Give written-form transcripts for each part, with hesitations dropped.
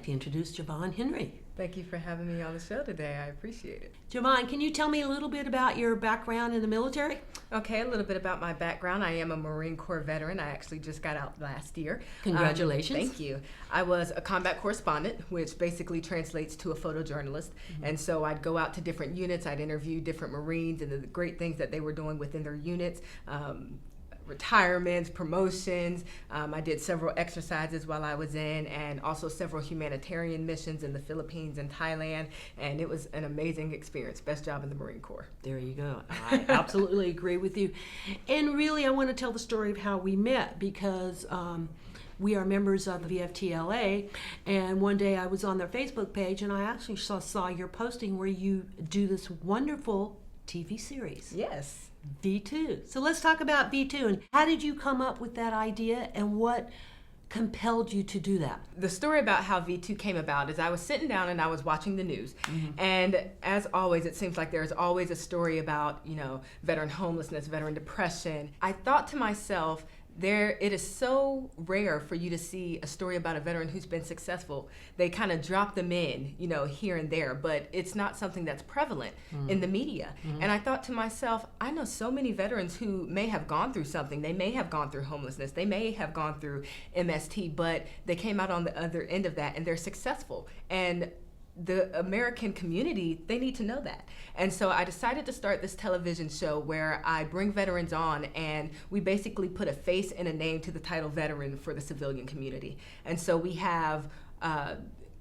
like to introduce Jovane Henry. Thank you for having me on the show today. I appreciate it. Jovane, can you tell me a little bit about your background in the military? Okay, a little bit about my background. I am a Marine Corps veteran. I actually just got out last year. Congratulations. Thank you. I was a combat correspondent, which basically translates to a photojournalist. And so I'd go out to different units. I'd interview different Marines and the great things that they were doing within their units. Retirements, promotions. I did several exercises while I was in, and also several humanitarian missions in the Philippines and Thailand, and it was an amazing experience. Best job in the Marine Corps. There you go. I absolutely agree with you. And really, I want to tell the story of how we met, because we are members of the VHVtv, and one day I was on their Facebook page, and I actually saw your posting where you do this wonderful TV series. Yes. V2. So let's talk about V2, and how did you come up with that idea, and what compelled you to do that? The story about how V2 came about is I was sitting down and I was watching the news, and as always, it seems like there's always a story about, veteran homelessness, veteran depression. I thought to myself, it is so rare for you to see a story about a veteran who's been successful. They kind of drop them in, here and there, but it's not something that's prevalent in the media. And I thought to myself, I know so many veterans who may have gone through something. They may have gone through homelessness. They may have gone through MST, but they came out on the other end of that and they're successful. And the American community, they need to know that. And so I decided to start this television show where I bring veterans on, and we basically put a face and a name to the title veteran for the civilian community. And so we have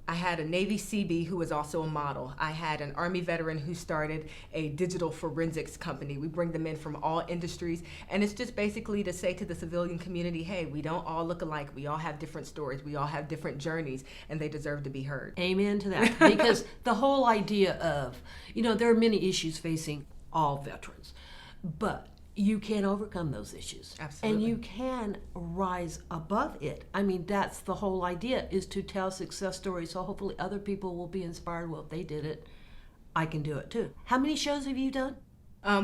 I had a Navy CB who was also a model. I had an Army veteran who started a digital forensics company. We bring them in from all industries, and it's just basically to say to the civilian community, hey, we don't all look alike. We all have different stories. We all have different journeys, and they deserve to be heard. Amen to that. Because the whole idea of, there are many issues facing all veterans, but you can overcome those issues. Absolutely. And you can rise above it. I mean, that's the whole idea, is to tell success stories, so hopefully other people will be inspired. Well, if they did it, I can do it too. How many shows have you done?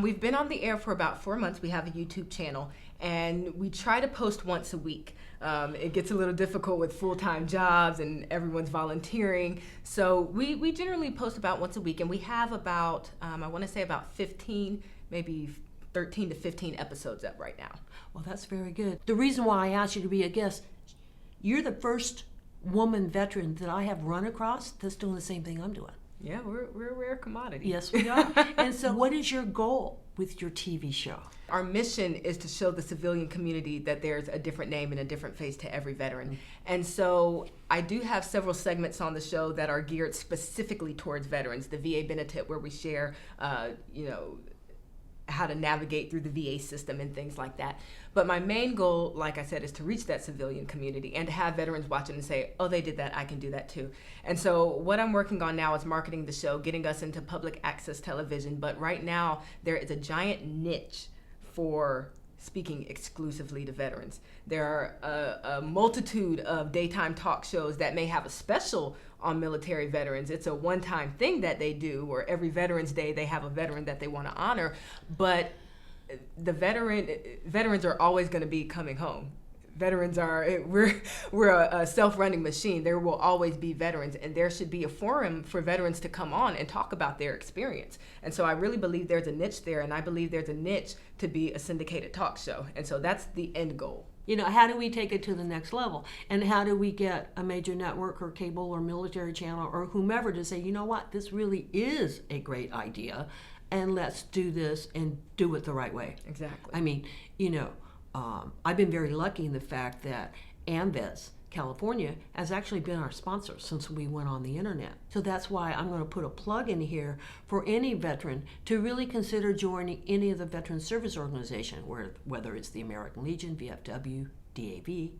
We've been on the air for about 4 months. We have a YouTube channel, and we try to post once a week. It gets a little difficult with full-time jobs and everyone's volunteering. So we generally post about once a week, and we have about, I want to say about 15, maybe 13 to 15 episodes up right now. Well, that's very good. The reason why I asked you to be a guest, you're the first woman veteran that I have run across that's doing the same thing I'm doing. Yeah, we're a rare commodity. Yes, we are. And so what is your goal with your TV show? Our mission is to show the civilian community that there's a different name and a different face to every veteran. And so I do have several segments on the show that are geared specifically towards veterans. The VA Benefit, where we share, how to navigate through the VA system and things like that. But my main goal, like I said, is to reach that civilian community and to have veterans watch it and say, oh, they did that, I can do that too. And so what I'm working on now is marketing the show, getting us into public access television. But right now, there is a giant niche for speaking exclusively to veterans. There are a multitude of daytime talk shows that may have a special on military veterans. It's a one-time thing that they do, or every Veterans Day they have a veteran that they want to honor, but the veterans are always going to be coming home. Veterans we're a self-running machine. There will always be veterans, and there should be a forum for veterans to come on and talk about their experience. And so I really believe there's a niche there, and I believe there's a niche to be a syndicated talk show. And so that's the end goal. How do we take it to the next level? And how do we get a major network or cable or military channel or whomever to say, you know what, this really is a great idea, and let's do this and do it the right way? Exactly. I mean, I've been very lucky in the fact that AMVETS California has actually been our sponsor since we went on the internet. So that's why I'm going to put a plug in here for any veteran to really consider joining any of the veteran service organization, whether it's the American Legion, VFW, DAV,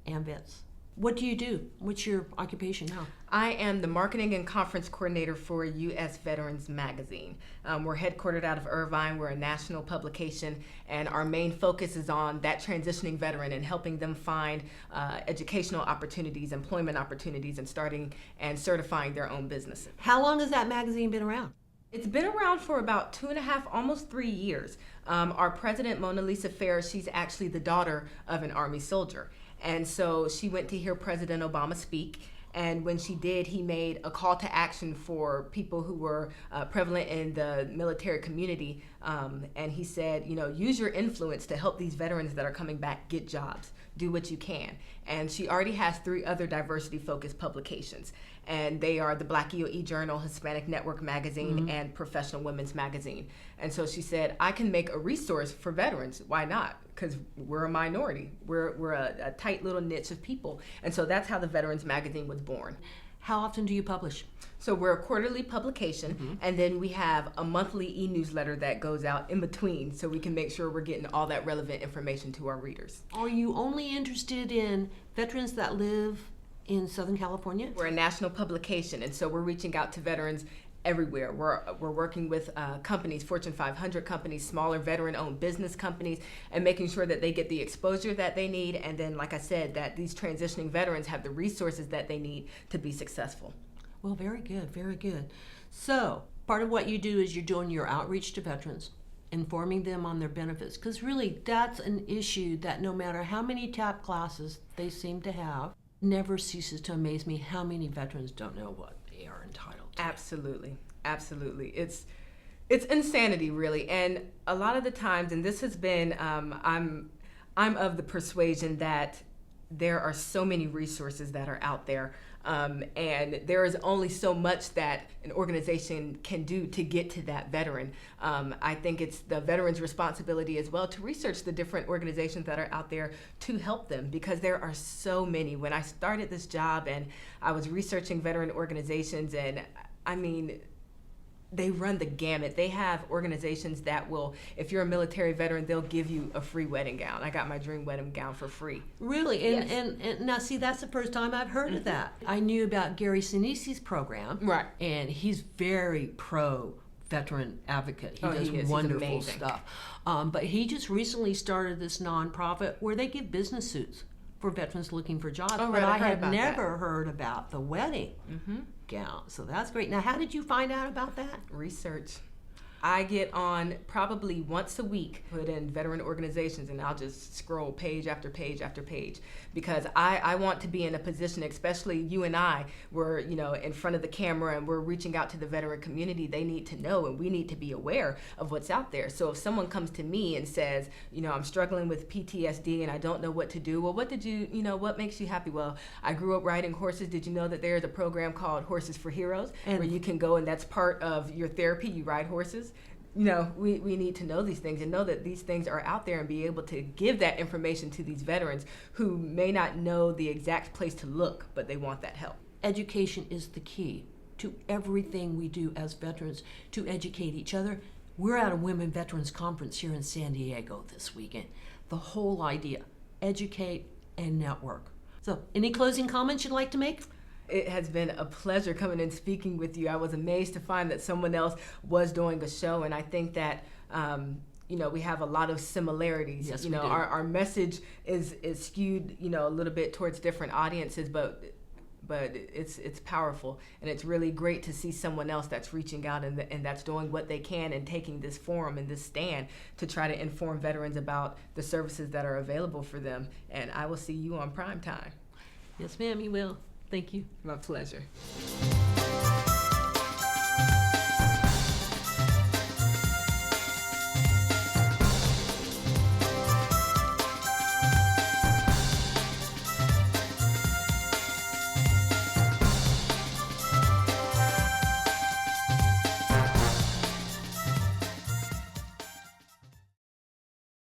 AMVETS. What do you do? What's your occupation now? I am the marketing and conference coordinator for U.S. Veterans Magazine. We're headquartered out of Irvine. We're a national publication, and our main focus is on that transitioning veteran and helping them find educational opportunities, employment opportunities, and starting and certifying their own businesses. How long has that magazine been around? It's been around for about 2.5, almost 3 years. Our president, Mona Lisa Ferris, she's actually the daughter of an Army soldier. And so she went to hear President Obama speak, And when she did, he made a call to action for people who were prevalent in the military community. And he said, use your influence to help these veterans that are coming back get jobs. Do what you can. And she already has 3 other diversity-focused publications. And they are the Black EOE Journal, Hispanic Network Magazine, and Professional Women's Magazine. And so she said, I can make a resource for veterans. Why not? Because we're a minority. We're a tight little niche of people. And so that's how the Veterans Magazine was born. How often do you publish? So we're a quarterly publication, and then we have a monthly e-newsletter that goes out in between so we can make sure we're getting all that relevant information to our readers. Are you only interested in veterans that live in Southern California? We're a national publication, and so we're reaching out to veterans everywhere. We're working with companies, Fortune 500 companies, smaller veteran-owned business companies, and making sure that they get the exposure that they need, and then, like I said, that these transitioning veterans have the resources that they need to be successful. Well, very good, very good. So, part of what you do is you're doing your outreach to veterans, informing them on their benefits, because really that's an issue that no matter how many TAP classes they seem to have, never ceases to amaze me how many veterans don't know what they are entitled to. Absolutely, absolutely. It's insanity, really. And a lot of the times, and this has been, I'm of the persuasion that there are so many resources that are out there, and there is only so much that an organization can do to get to that veteran. I think it's the veteran's responsibility as well to research the different organizations that are out there to help them, because there are so many. When I started this job and I was researching veteran organizations, and I mean, they run the gamut. They have organizations that will, if you're a military veteran, they'll give you a free wedding gown. I got my dream wedding gown for free. Really? And, Yes. and now, see, that's the first time I've heard of that. I knew about Gary Sinise's program. Right. And he's very pro-veteran advocate. He does he is. He's wonderful amazing. stuff. But he just recently started this nonprofit where they give business suits for veterans looking for jobs. Oh, but right, I I heard had about never heard about the wedding gown. So that's great. Now, how did you find out about that? Research. I get on probably once a week, put in veteran organizations, and I'll just scroll page after page after page, because I want to be in a position, especially you and I, we're in front of the camera and we're reaching out to the veteran community. They need to know, and we need to be aware of what's out there. So if someone comes to me and says, I'm struggling with PTSD and I don't know what to do, well, what makes you happy? Well, I grew up riding horses. Did you know that there's a program called Horses for Heroes, where you can go and that's part of your therapy, you ride horses? We need to know these things and know that these things are out there and be able to give that information to these veterans who may not know the exact place to look, but they want that help. Education is the key to everything we do as veterans, to educate each other. We're at a Women Veterans Conference here in San Diego this weekend. The whole idea, educate and network. So, any closing comments you'd like to make? It has been a pleasure coming and speaking with you. I was amazed to find that someone else was doing a show, and I think that we have a lot of similarities. Yes, we do. Our message is skewed, a little bit towards different audiences, but it's powerful, and it's really great to see someone else that's reaching out and that's doing what they can and taking this forum and this stand to try to inform veterans about the services that are available for them. And I will see you on Prime Time. Yes, ma'am, you will. Thank you. My pleasure.